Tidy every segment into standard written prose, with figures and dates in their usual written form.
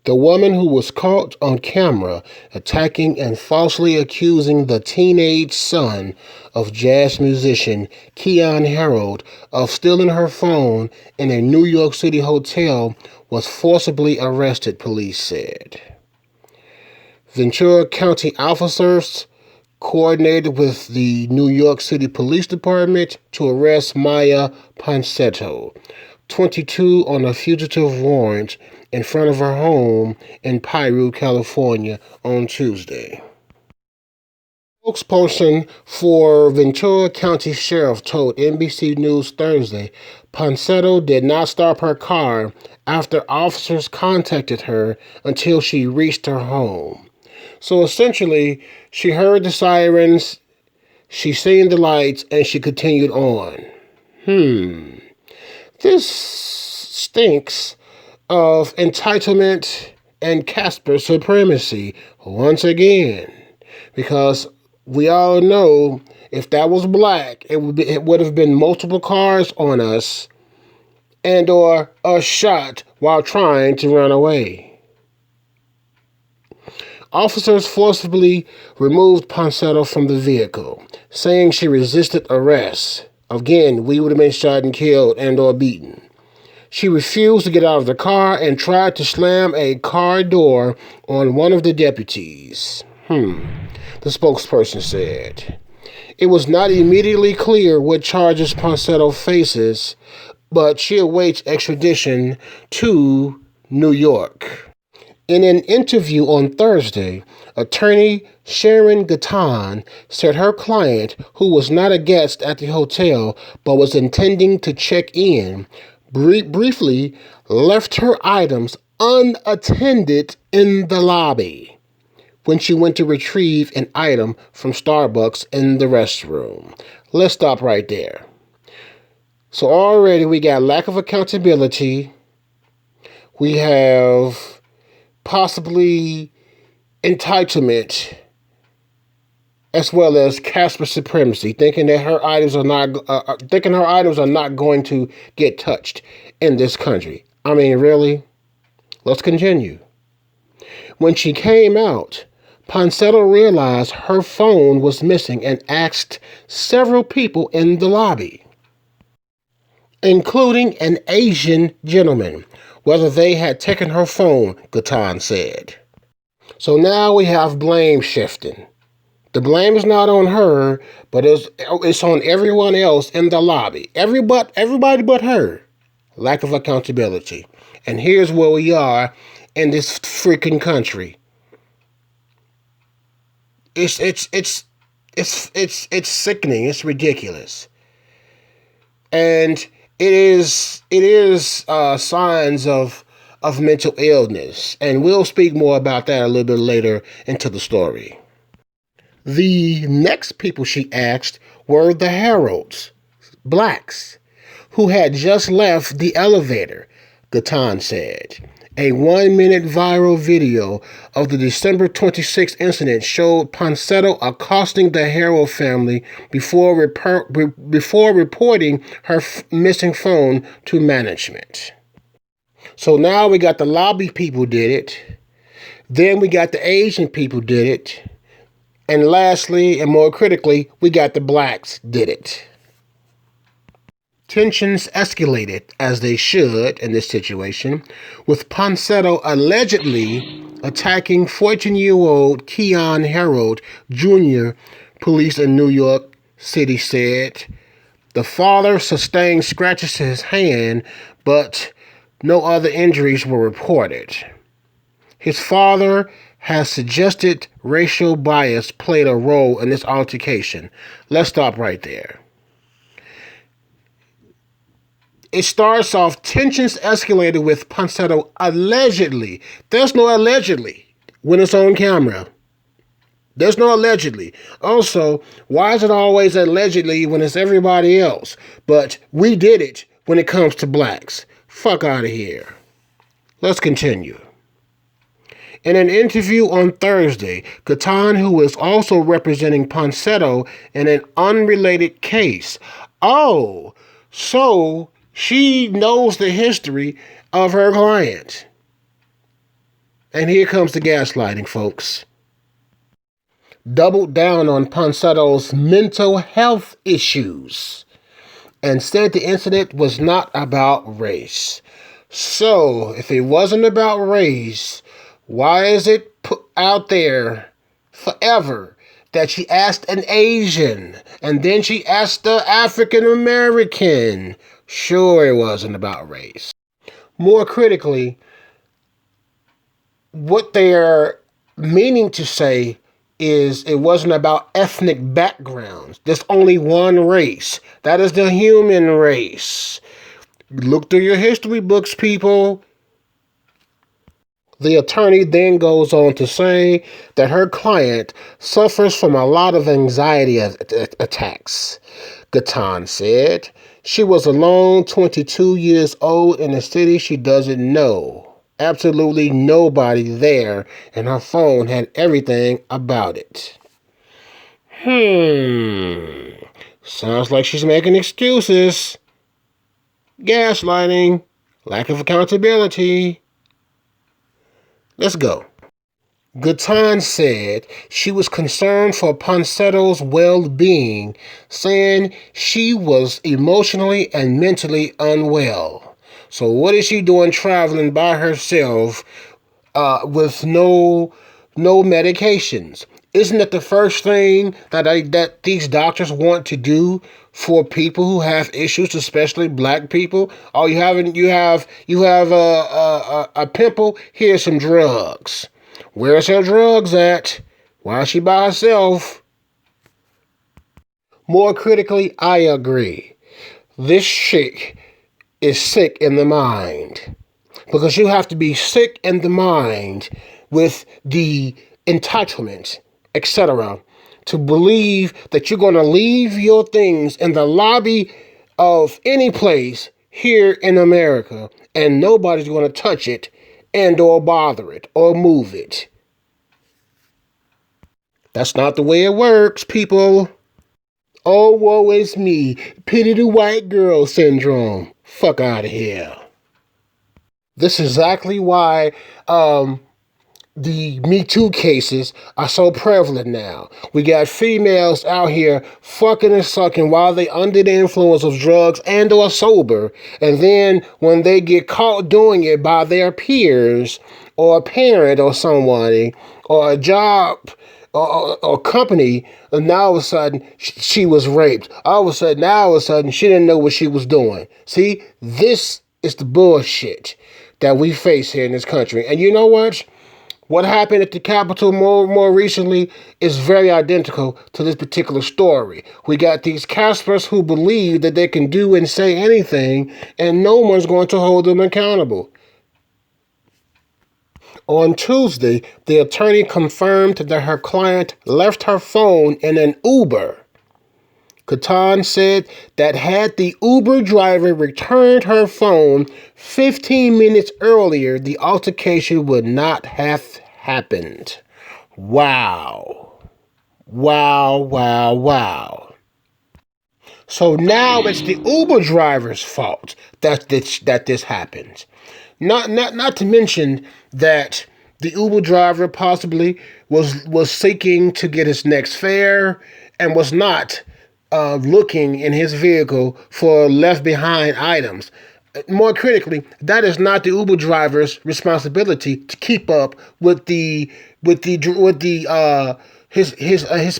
The woman who was caught on camera attacking and falsely accusing the teenage son of jazz musician Keon Harold of stealing her phone in a New York City hotel was forcibly arrested, police said. Ventura County officers coordinated with the New York City Police Department to arrest Maya Ponsetto, 22, on a fugitive warrant in front of her home in Piru, California, on Tuesday. Spokesperson for Ventura County Sheriff told NBC News Thursday Ponsetto did not stop her car after officers contacted her until she reached her home. So essentially, she heard the sirens, she seen the lights, and she continued on. This stinks of entitlement and Casper supremacy once again, because we all know if that was black, it would have been multiple cars on us and or a shot while trying to run away. Officers forcibly removed Ponsetto from the vehicle, saying she resisted arrest. Again, we would have been shot and killed and or beaten. She refused to get out of the car and tried to slam a car door on one of the deputies. The spokesperson said. It was not immediately clear what charges Ponsetto faces, but she awaits extradition to New York. In an interview on Thursday, attorney Sharon Gatton said her client, who was not a guest at the hotel but was intending to check in, briefly left her items unattended in the lobby when she went to retrieve an item from Starbucks in the restroom. Let's stop right there. So already we got lack of accountability. We have possibly entitlement, as well as Casper supremacy, thinking that her items are not going to get touched in this country. I mean, really? Let's continue. When she came out, Ponsetto realized her phone was missing and asked several people in the lobby, including an Asian gentleman, whether they had taken her phone, Gatton said. So now we have blame shifting. The blame is not on her, but it's on everyone else in the lobby. Everybody but her. Lack of accountability. And here's where we are in this freaking country. It's sickening. It's ridiculous. And it is signs of mental illness. And we'll speak more about that a little bit later into the story. The next people she asked were the Heralds, blacks, who had just left the elevator, Gatton said. A 1-minute viral video of the December 26th incident showed Ponsetto accosting the Harold family before reporting her missing phone to management. So now we got the lobby people did it. Then we got the Asian people did it. And lastly, and more critically, we got the blacks did it. Tensions escalated, as they should in this situation, with Ponsetto allegedly attacking 14-year-old Keon Harold Jr., police in New York City said. The father sustained scratches to his hand, but no other injuries were reported. His father has suggested racial bias played a role in this altercation. Let's stop right there. It starts off, tensions escalated with Ponsetto allegedly. There's no allegedly when it's on camera. There's no allegedly. Also, why is it always allegedly when it's everybody else? But we did it when it comes to blacks. Fuck out of here. Let's continue. In an interview on Thursday, Gatton, who is also representing Ponsetto in an unrelated case. Oh, so she knows the history of her client. And here comes the gaslighting, folks. Doubled down on Ponsetto's mental health issues and said the incident was not about race. So, if it wasn't about race, why is it put out there forever that she asked an Asian and then she asked the African American? Sure, it wasn't about race. More critically, what they're meaning to say is it wasn't about ethnic backgrounds. There's only one race. That is the human race. Look through your history books, people. The attorney then goes on to say that her client suffers from a lot of anxiety attacks. Gatan said she was alone, 22 years old, in a city she doesn't know. Absolutely nobody there, and her phone had everything about it. Sounds like she's making excuses. Gaslighting, lack of accountability. Let's go. Gatan said she was concerned for Ponsetto's well-being, saying she was emotionally and mentally unwell. So what is she doing traveling by herself with no medications? Isn't that the first thing that these doctors want to do for people who have issues, especially black people? Oh, you have a pimple. Here's some drugs. Where's her drugs at? Why is she by herself? More critically, I agree. This chick is sick in the mind. Because you have to be sick in the mind with the entitlement, etc., to believe that you're going to leave your things in the lobby of any place here in America and nobody's going to touch it and or bother it or move it. That's not the way it works, people. Oh, woe is me. Pity the white girl syndrome. Fuck out of here. This is exactly why the Me Too cases are so prevalent now. We got females out here fucking and sucking while they under the influence of drugs and or sober. And then when they get caught doing it by their peers or a parent or somebody or a job or company, and now all of a sudden she was raped. All of a sudden she didn't know what she was doing. See, this is the bullshit that we face here in this country. And you know what? What happened at the Capitol more recently is very identical to this particular story. We got these Caspers who believe that they can do and say anything, and no one's going to hold them accountable. On Tuesday, the attorney confirmed that her client left her phone in an Uber. Gatan said that had the Uber driver returned her phone 15 minutes earlier, the altercation would not have happened. Wow. Wow, wow, wow. So now it's the Uber driver's fault that this happened. Not to mention that the Uber driver possibly was seeking to get his next fare and was not looking in his vehicle for left behind items. More critically, that is not the Uber driver's responsibility to keep up with his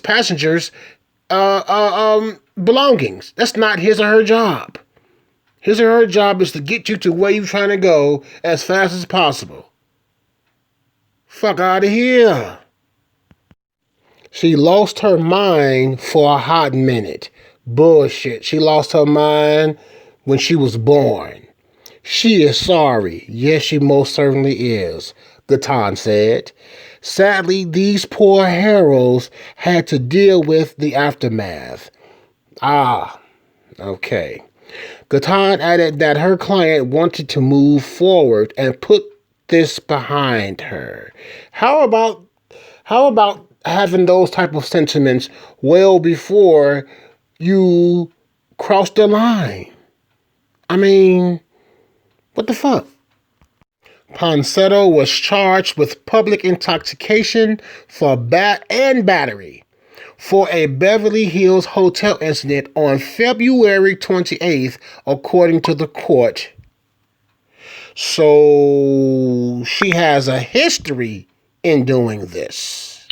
passengers' belongings. That's not his or her job. His or her job is to get you to where you're trying to go as fast as possible. Fuck out of here. She lost her mind for a hot minute. Bullshit. She lost her mind when she was born. She is sorry. Yes, she most certainly is, Gatan said. Sadly, these poor heroes had to deal with the aftermath. Ah, okay. Gatan added that her client wanted to move forward and put this behind her. How about having those type of sentiments well before you cross the line? I mean, what the fuck? Ponsetto was charged with public intoxication and battery for a Beverly Hills hotel incident on February 28th, according to the court. So she has a history in doing this.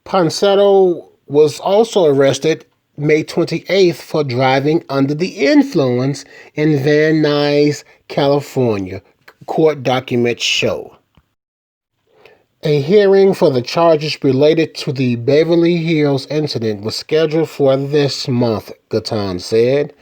Ponsetto was also arrested May 28th for driving under the influence in Van Nuys, California, court documents show. A hearing for the charges related to the Beverly Hills incident was scheduled for this month, Gatan said.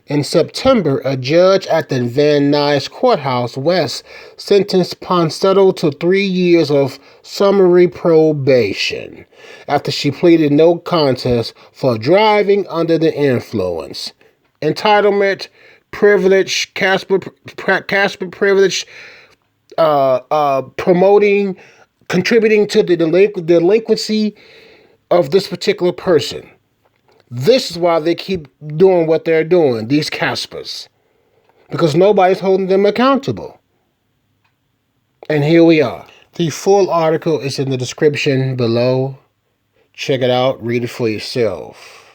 In September, a judge at the Van Nuys Courthouse West sentenced Ponsetto to 3 years of summary probation after she pleaded no contest for driving under the influence. Entitlement, privilege, Casper privilege, promoting, contributing to the delinquency of this particular person. This is why they keep doing what they're doing, these Caspers. Because nobody's holding them accountable. And here we are. The full article is in the description below. Check it out. Read it for yourself.